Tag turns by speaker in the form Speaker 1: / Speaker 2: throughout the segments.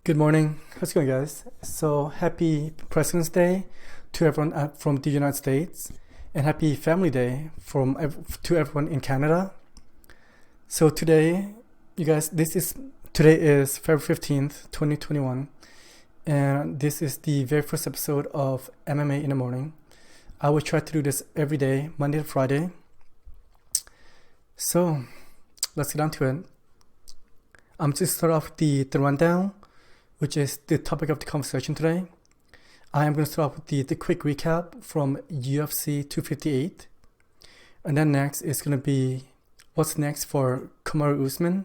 Speaker 1: Good morning. How's it going, guys? So, happy President's Day to everyone from the United States, and happy Family Day to everyone in Canada. So today, you guys, today is February 15th, 2021, and this is the very first episode of MMA in the morning. I will try to do this every day, Monday to Friday. So, let's get on to it. I'm just start off with the rundown, which is the topic of the conversation today. I am going to start off with the quick recap from UFC 258. And then next is going to be what's next for Kamaru Usman.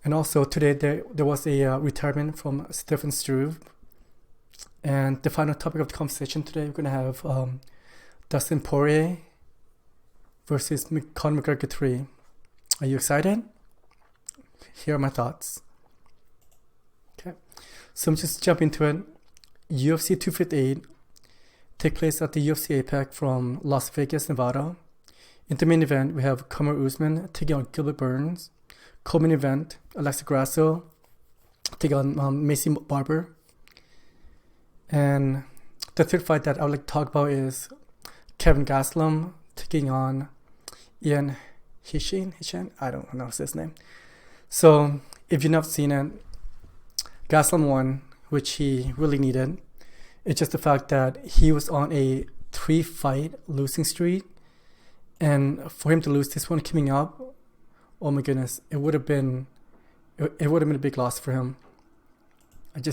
Speaker 1: And also today there was a retirement from Stefan Struve. And the final topic of the conversation today, we're going to have Dustin Poirier versus Conor McGreger3. Are you excited? Here are my thoughts. Okay, so I'm just jump into it. UFC 258 take place at the UFC Apex from Las Vegas, Nevada. In the main event, we have Kamaru Usman taking on Gilbert Burns. Co-main event, Alexa Grasso taking on Macy Barber. And the third fight that I would like to talk about is Kevin Gastelum taking on Ian Hishin. I don't know his name. So if you've not seen it, Gastelum won, which he really needed. It's just the fact that he was on a 3-fight losing streak, and for him to lose this one coming up, oh my goodness, it would have been a big loss for him. It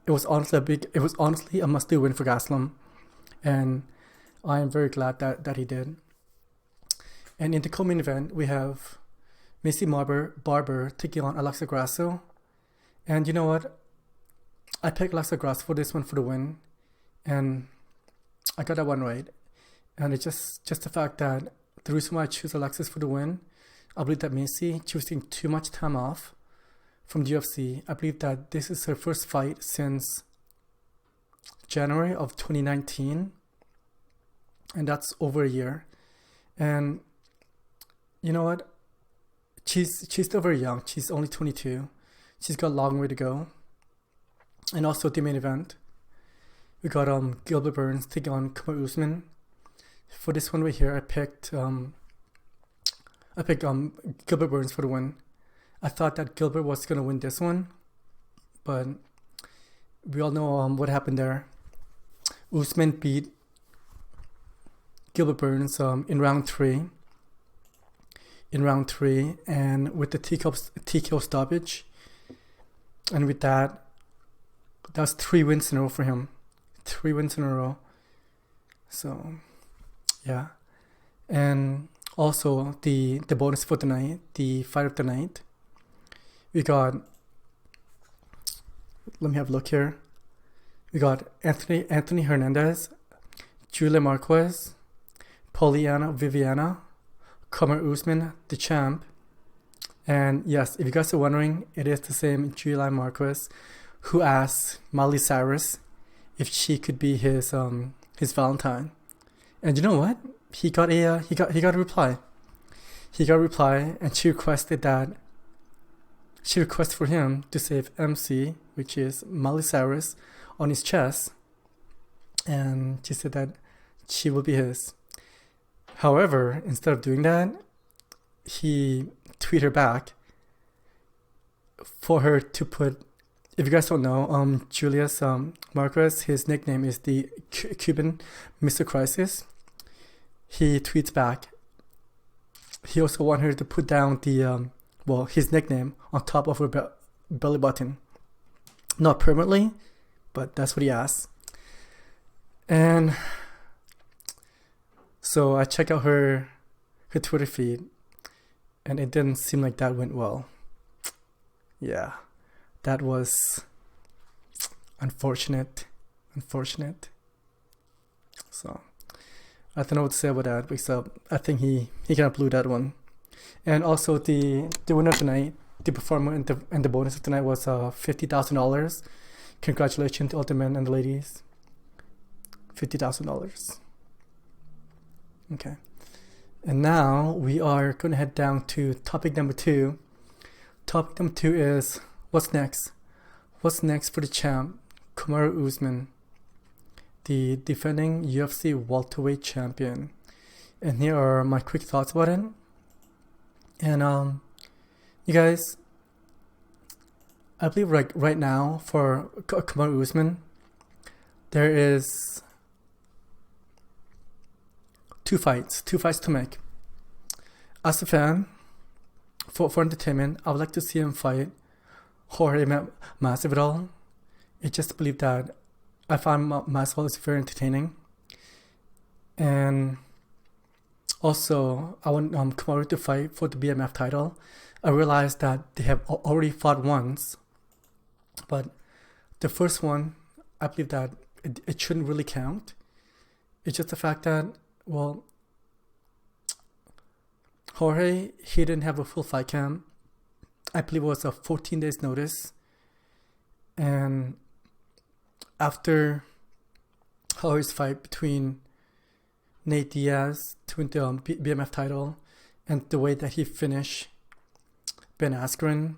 Speaker 1: was honestly a must-do win for Gastelum, and I am very glad that he did. And in the co-main event, we have Macy Barber taking on Alexa Grasso. And you know what? I picked Alexa Grasso for this one for the win. And I got that one right. And it's just the fact that the reason why I choose Alexis for the win, I believe that Macy choosing too much time off from the UFC. I believe that this is her first fight since January of 2019. And that's over a year. And you know what? She's still very young. She's only 22. She's got a long way to go. And also the main event, we got Gilbert Burns taking on Kamaru Usman. For this one right here, I picked Gilbert Burns for the win. I thought that Gilbert was gonna win this one, but we all know what happened there. Usman beat Gilbert Burns in round three, and with the TKO stoppage. And with that was 3 wins in a row for him. 3 wins in a row. So, yeah. And also the bonus for tonight, the fight of the night. We got, let me have a look here. We got Anthony Hernandez, Julia Marquez, Poliana Viviana, Kamaru Usman, the champ. And yes, if you guys are wondering, it is the same Julia Marquez who asked Miley Cyrus if she could be his Valentine. And you know what? He got a reply. He got a reply, and she requested for him to save MC, which is Miley Cyrus, on his chest. And she said that she will be his. However, instead of doing that, he tweeted her back for her to put, if you guys don't know, Julius Marquez, his nickname is the Cuban Mr. Crisis. He tweets back. He also wanted her to put down his nickname on top of her belly button. Not permanently, but that's what he asked. And so I checked out her Twitter feed, and it didn't seem like that went well. Yeah, that was unfortunate. So I don't know what to say about that, because I think he kind of blew that one. And also the winner tonight, the performer and the bonus of tonight was $50,000. Congratulations to all the men and the ladies. $50,000. Okay. And now we are going to head down to topic number 2. Topic number 2 is what's next? What's next for the champ, Kamaru Usman, the defending UFC welterweight champion? And here are my quick thoughts about it. And you guys, I believe right now for Kamaru Usman, there is two fights to make. As a fan, for entertainment, I would like to see him fight Jorge Masvidal. It's just to believe that I find Masvidal is very entertaining. And also, I want Kamaru to fight for the BMF title. I realized that they have already fought once, but the first one, I believe that it shouldn't really count. It's just the fact that, well, Jorge, he didn't have a full fight camp. I believe it was a 14 days notice. And after Jorge's fight between Nate Diaz to win the BMF title and the way that he finished Ben Askren,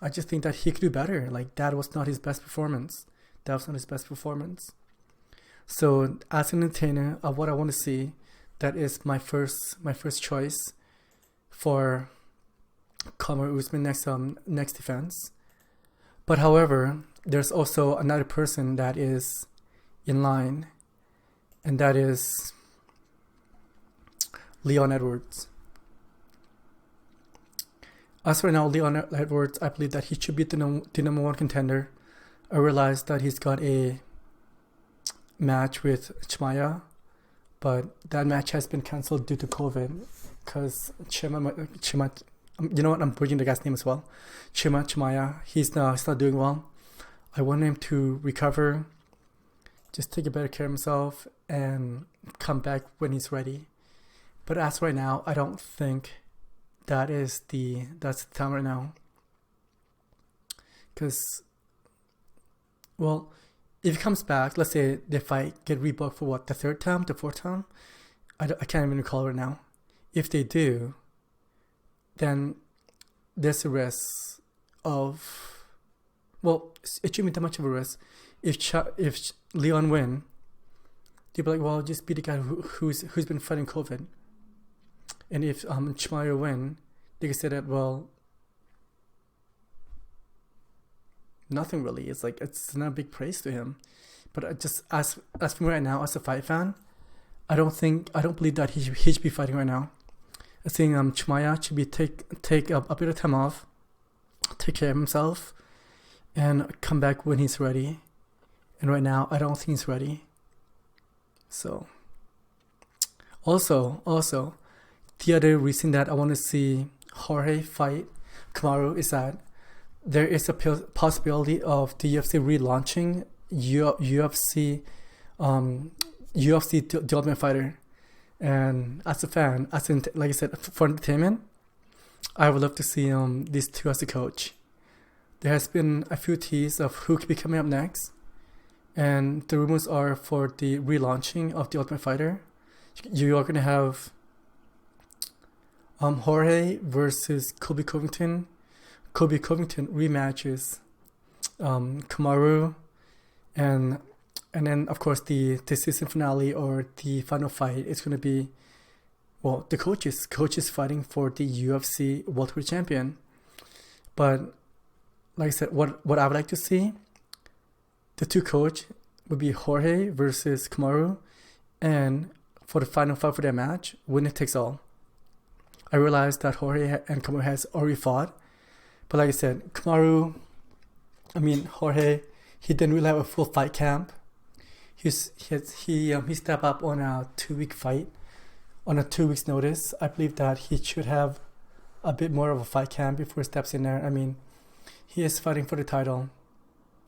Speaker 1: I just think that he could do better. Like, that was not his best performance. So as an entertainer of what I want to see, that is my first choice for Kamaru Usman next defense. But however, there's also another person that is in line, and that is Leon Edwards. As for now, Leon Edwards, I believe that he should be the number one contender. I realized that he's got a match with Chimaev, but that match has been cancelled due to COVID because Chima, you know what, I'm bridging the guy's name as well. Chimaev, he's not doing well. I want him to recover, just take a better care of himself and come back when he's ready. But as right now, I don't think that's the time right now. Because, well, if he comes back, let's say the fight get rebooked for what, the third time, the fourth time? I can't even recall right now. If they do, then there's a risk of, well, it shouldn't be that much of a risk. If Leon win, they'll be like, well, just be the guy who's been fighting COVID. And if Chimaev win, they can say that, well, nothing really. It's like, it's not a big praise to him. But as for me right now, as a fight fan, I don't believe that he should be fighting right now. I think Chimaev should be take a bit of time off, take care of himself, and come back when he's ready. And right now, I don't think he's ready. So, also, the other reason that I want to see Jorge fight Kamaru is that there is a possibility of the UFC relaunching UFC The Ultimate Fighter. And as a fan, like I said, for entertainment, I would love to see these two as a coach. There has been a few teas of who could be coming up next, and the rumors are for the relaunching of The Ultimate Fighter. You are going to have Jorge versus Colby Covington. Colby Covington rematches Kamaru, and then of course the season finale or the final fight is going to be, well, the coaches fighting for the UFC welterweight champion. But like I said, what I would like to see, the two coach would be Jorge versus Kamaru, and for the final fight for their match, winner takes all. I realized that Jorge and Kamaru has already fought, but like I said, Jorge, he didn't really have a full fight camp. He stepped up on a 2-week fight, on a 2 weeks notice. I believe that he should have a bit more of a fight camp before he steps in there. I mean, he is fighting for the title,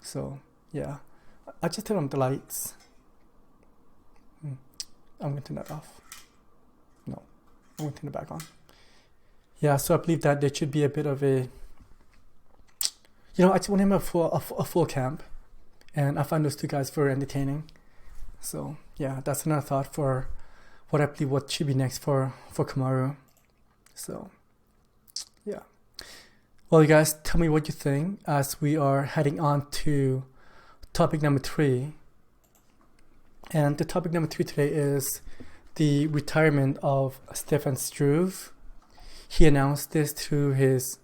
Speaker 1: so yeah. I just turned on the lights. I'm going to turn that off. No, I'm going to turn it back on. Yeah, so I believe that there should be a bit of a, I just want him a full camp, and I find those two guys very entertaining. So yeah, that's another thought for what I believe what should be next for Kamaru. So yeah. Well, you guys, tell me what you think as we are heading on to topic number 3. And the topic number 3 today is the retirement of Stefan Struve. He announced this through his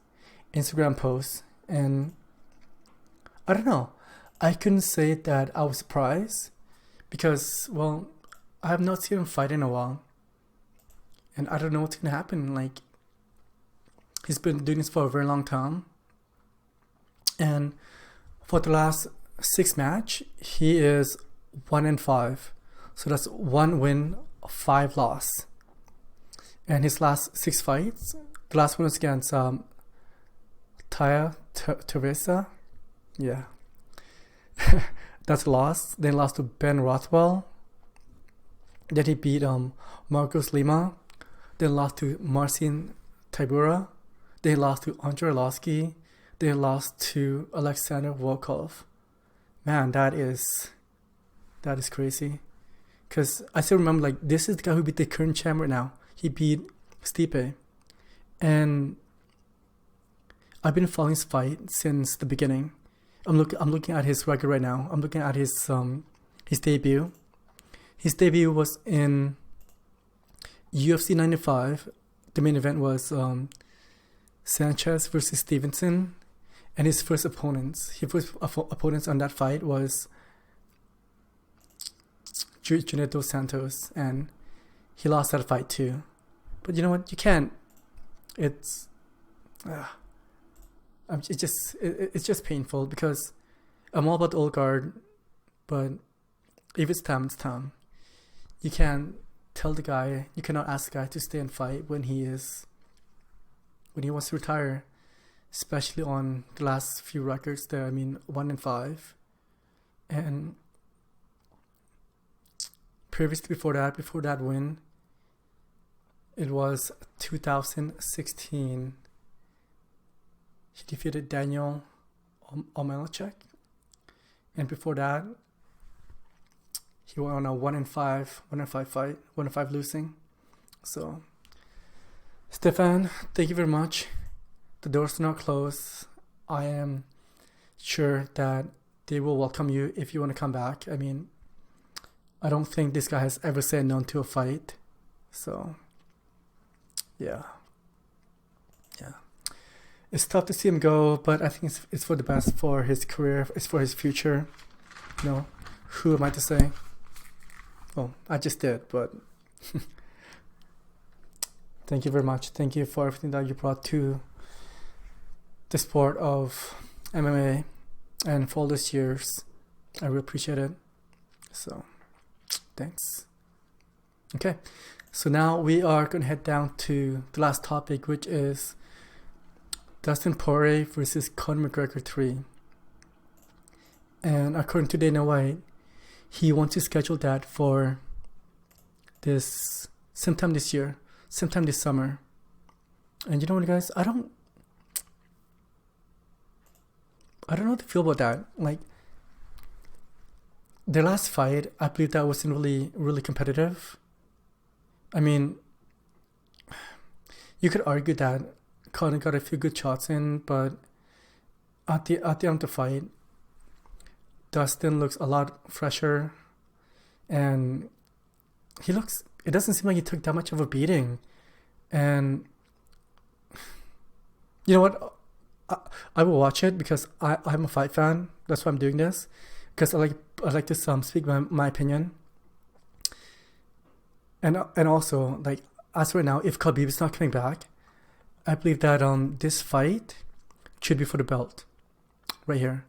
Speaker 1: Instagram post, and I don't know, I couldn't say that I was surprised because, well, I have not seen him fight in a while, and I don't know what's gonna happen. Like, he's been doing this for a very long time, and for the last 6 match, he is 1-5. So that's 1 win, 5 loss. And his last 6 fights, the last one was against Taya Teresa. Yeah. That's a loss. Then lost to Ben Rothwell. Then he beat Marcos Lima. Then lost to Marcin Tybura. Then lost to Andrei Arlovski. Then lost to Alexander Volkov. Man, that is crazy. Because I still remember, like, this is the guy who beat the current champ right now. He beat Stipe. And I've been following his fight since the beginning. I'm looking at his record right now. I'm looking at his debut. His debut was in UFC 95. The main event was Sanchez versus Stevenson. And his first opponents on that fight was Junior Dos Santos, and he lost that fight too. But you know what? You can't. It's just painful because I'm all about the old guard, but if it's time, it's time. You can't tell the guy. You cannot ask the guy to stay and fight when he wants to retire. Especially on the last few records there. I mean, 1-5. And previously before that win, it was 2016. He defeated Daniel Omelchek. And before that, he went on a 1-5 fight, 1-5 losing. So, Stefan, thank you very much. The doors are not closed. I am sure that they will welcome you if you want to come back. I mean, I don't think this guy has ever said no to a fight. So, yeah. It's tough to see him go, but I think it's for the best for his career. It's for his future. You know, who am I to say? Oh, I just did, but thank you very much. Thank you for everything that you brought to the sport of MMA and for all these years. I really appreciate it. So, thanks. Okay, so now we are going to head down to the last topic, which is Dustin Poirier versus Conor McGreger3. And according to Dana White, he wants to schedule that for sometime this year, sometime this summer. And you know what, guys? I don't know how to feel about that. Like, their last fight, I believe that wasn't really competitive. I mean, you could argue that Conor got a few good shots in, but at the end of the fight, Dustin looks a lot fresher, and it doesn't seem like he took that much of a beating. And you know what? I will watch it because I'm a fight fan. That's why I'm doing this, because I like to speak my opinion. And also, like, as right now, if Khabib is not coming back, I believe that this fight should be for the belt right here.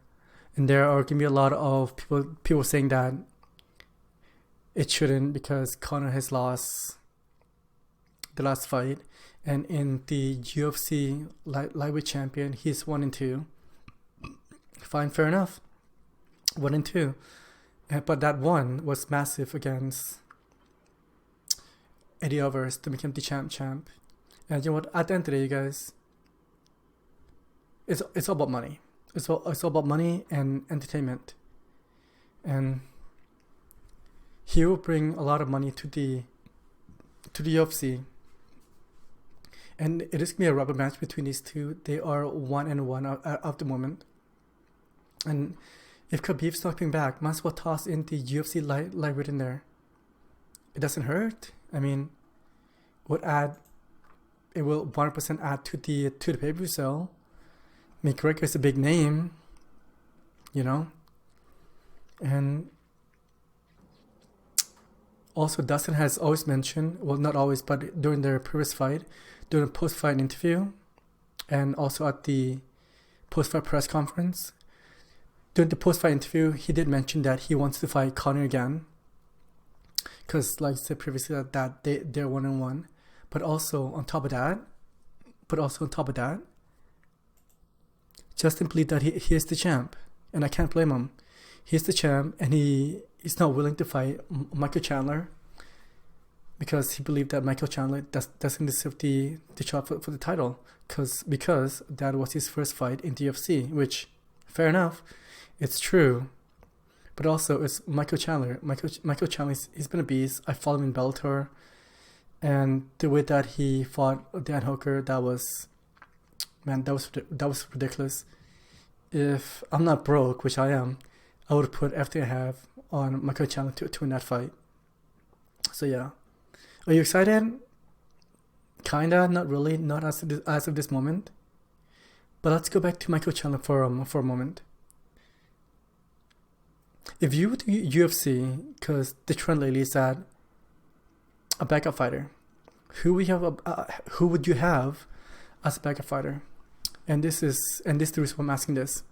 Speaker 1: And there are going to be a lot of people saying that it shouldn't because Conor has lost the last fight. And in the UFC lightweight champion, he's 1-2. Fine, fair enough. 1-2. But that one was massive against Eddie Alvarez to become the champ. And you know what? At the end of the day, you guys, it's all about money. It's all about money and entertainment. And he will bring a lot of money to the UFC. And it is going to be a rubber match between these two. They are 1-1 at the moment. And if Khabib's not coming back, might as well toss in the UFC lightweight in there. It doesn't hurt. I mean, it will 100% add to the pay-per-view sale. McGregor is a big name, you know. And also, Dustin has always mentioned, well, not always, but during their previous fight, during a post-fight interview, and also at the post-fight press conference, during the post-fight interview, he did mention that he wants to fight Conor again, because, like I said previously, that they're 1-1. But also on top of that, Justin believed that he is the champ, and I can't blame him. He's the champ, and he's not willing to fight Michael Chandler because he believed that Michael Chandler doesn't deserve the shot for the title because that was his first fight in the UFC, which, fair enough, it's true. But also, it's Michael Chandler. Michael Chandler, he's been a beast. I follow him in Bellator, and the way that he fought Dan Hooker, that was ridiculous. If I'm not broke, which I am, I would put everything I have on Michael Chandler to win that fight. So yeah, are you excited? Kinda, not really, not as of this moment. But let's go back to Michael Chandler for a moment. If you were to UFC, because the trend lately is that a backup fighter, who would you have as a backup fighter? And this is the reason why I'm asking this.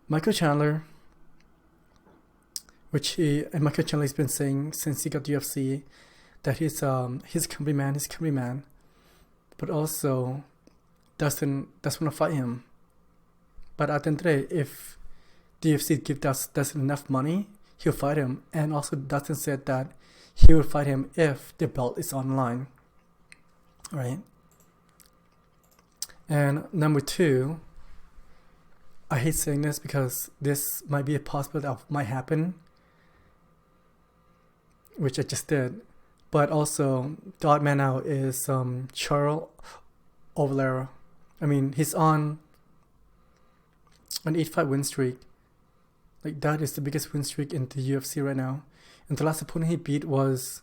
Speaker 1: Michael Chandler, Michael Chandler has been saying since he got the UFC that he's a company man, but also Dustin want to fight him. But at the end of the day, if the UFC give Dustin enough money, he'll fight him. And also Dustin said that he will fight him if the belt is on the line. Right? And number two, I hate saying this because this might be a possibility that might happen, which I just did. But also, the odd man out is Charles Oliveira. I mean, he's on an 8-fight win streak. Like, that is the biggest win streak in the UFC right now. And the last opponent he beat was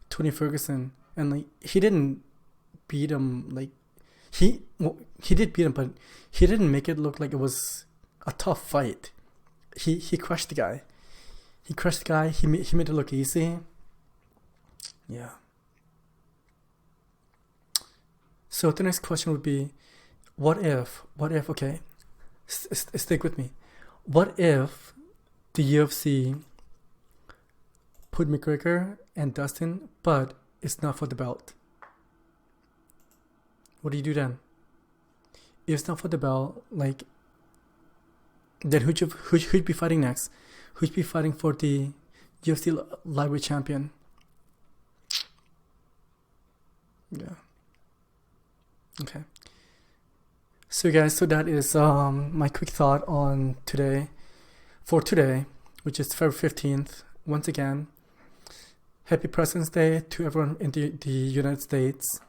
Speaker 1: Tony Ferguson. And, like, he didn't beat him, like, he did beat him, but he didn't make it look like it was a tough fight. He crushed the guy. He made it look easy. Yeah. So the next question would be, what if, okay, stick with me. What if the UFC put McGregor and Dustin, but it's not for the belt? What do you do then? If it's not for the belt, like, then who'd be fighting next? Who'd be fighting for the UFC lightweight champion? Yeah. Okay. So guys, so that is my quick thought on today, which is February 15th. Once again, happy President's Day to everyone in the United States,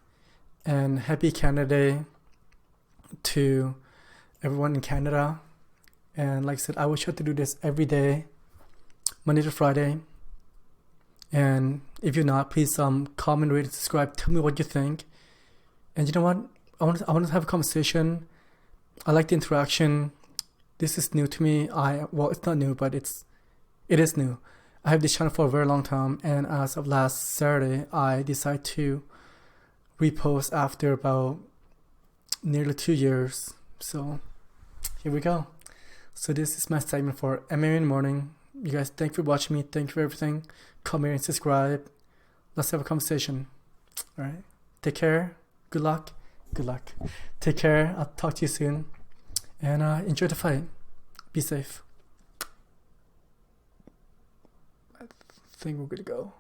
Speaker 1: and happy Canada Day to everyone in Canada. And like I said, I will try to do this every day, Monday to Friday. And if you're not, please comment, rate, and subscribe. Tell me what you think. And you know what? I want to have a conversation. I like the interaction. This is new to me. It's not new, but it is new. I have this channel for a very long time, and as of last Saturday, I decided to repost after about nearly 2 years. So here we go. So this is my segment for MMA in the morning. You guys, thank you for watching me. Thank you for everything. Comment and subscribe. Let's have a conversation. All right. Take care. Good luck. Take care. I'll talk to you soon. And enjoy the fight. Be safe. I think we're good to go.